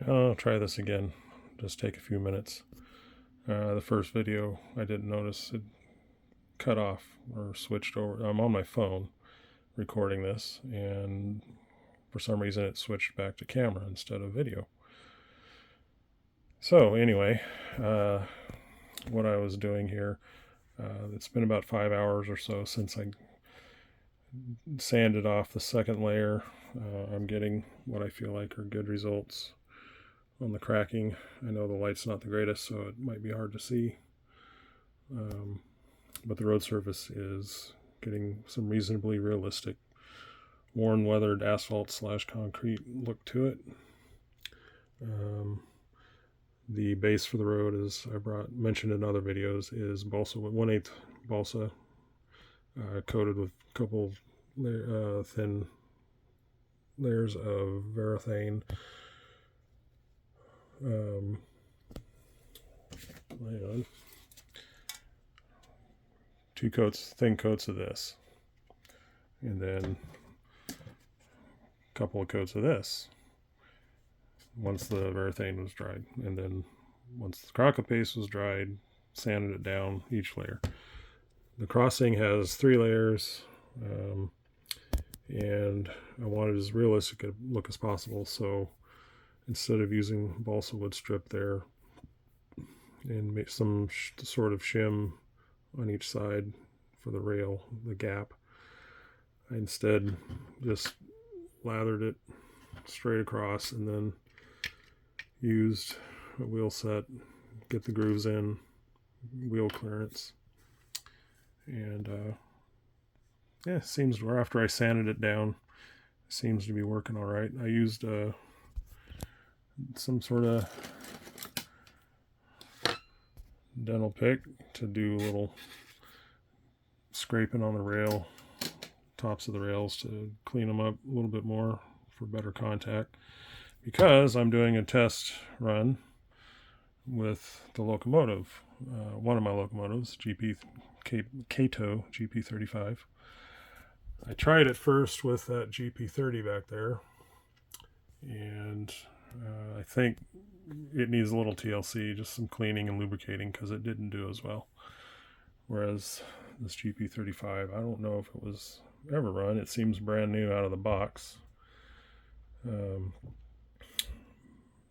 I'll try this again. Just take a few minutes. The first video I didn't notice it cut off or switched over. I'm on my phone recording this, and for some reason it switched back to camera instead of video. So anyway, what I was doing here, it's been about 5 hours or so since I sanded off the second layer. I'm getting what I feel like are good results on the cracking. I know the light's not the greatest, so it might be hard to see, but the road surface is getting some reasonably realistic worn, weathered asphalt / concrete look to it. The base for the road, as I mentioned in other videos, is balsa, 1/8 balsa, coated with a couple thin layers of varathane. Hang on. 2 thin coats of this, and then a couple of coats of this once the varathane was dried, and then once the crockett paste was dried, sanded it down each layer. The crossing has 3 layers, and I wanted as realistic a look as possible, so instead of using balsa wood strip there and make some sort of shim on each side for the rail, the gap, I instead just lathered it straight across and then used a wheel set, get the grooves in, wheel clearance, and yeah, it seems, after I sanded it down, it seems to be working all right. I used some sort of dental pick to do a little scraping on the rail, tops of the rails, to clean them up a little bit more for better contact, because I'm doing a test run with the locomotive, one of my locomotives, Kato GP35. I tried it first with that GP30 back there, and I think it needs a little TLC, just some cleaning and lubricating, because it didn't do as well. Whereas this GP35, I don't know if it was ever run. It seems brand new out of the box.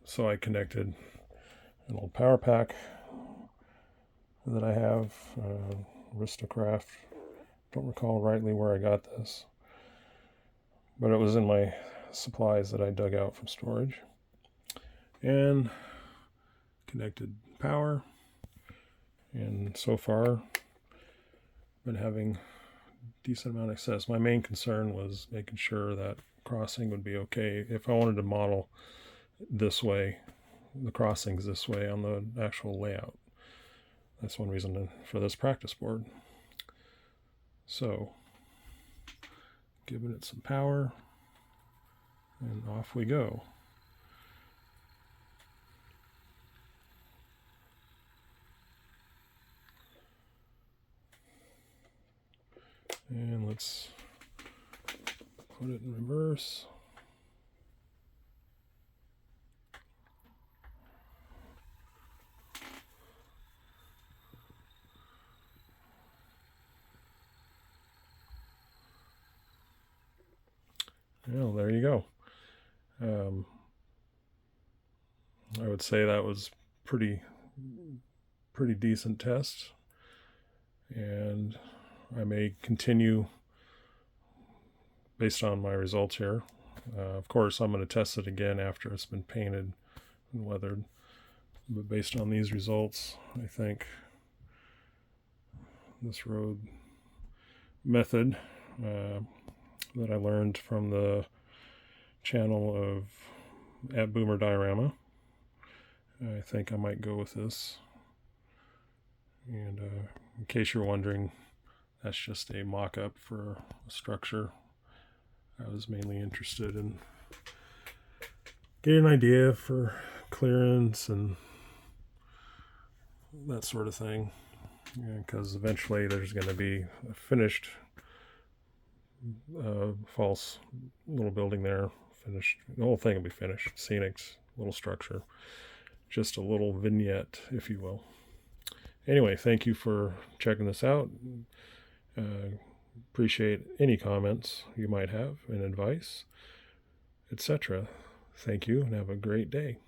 So I connected an old power pack that I have, Aristocraft. Don't recall rightly where I got this, but it was in my supplies that I dug out from storage, and connected power. And so far been having a decent amount of success. My main concern was making sure that crossing would be okay. If I wanted to model this way, the crossings this way on the actual layout, that's one reason for this practice board. So giving it some power, and off we go. And let's put it in reverse. Well, there you go. I would say that was pretty decent test, and I may continue based on my results here. Of course, I'm going to test it again after it's been painted and weathered, but based on these results, I think this road method that I learned from the channel of @Boomer Diorama, I think I might go with this. And in case you're wondering, that's just a mock-up for a structure. I was mainly interested in getting an idea for clearance and that sort of thing, because eventually there's going to be a finished false little building there. Finished, the whole thing will be finished, scenics, little structure. Just a little vignette, if you will. Anyway, thank you for checking this out. Appreciate any comments you might have and advice, etc. Thank you and have a great day.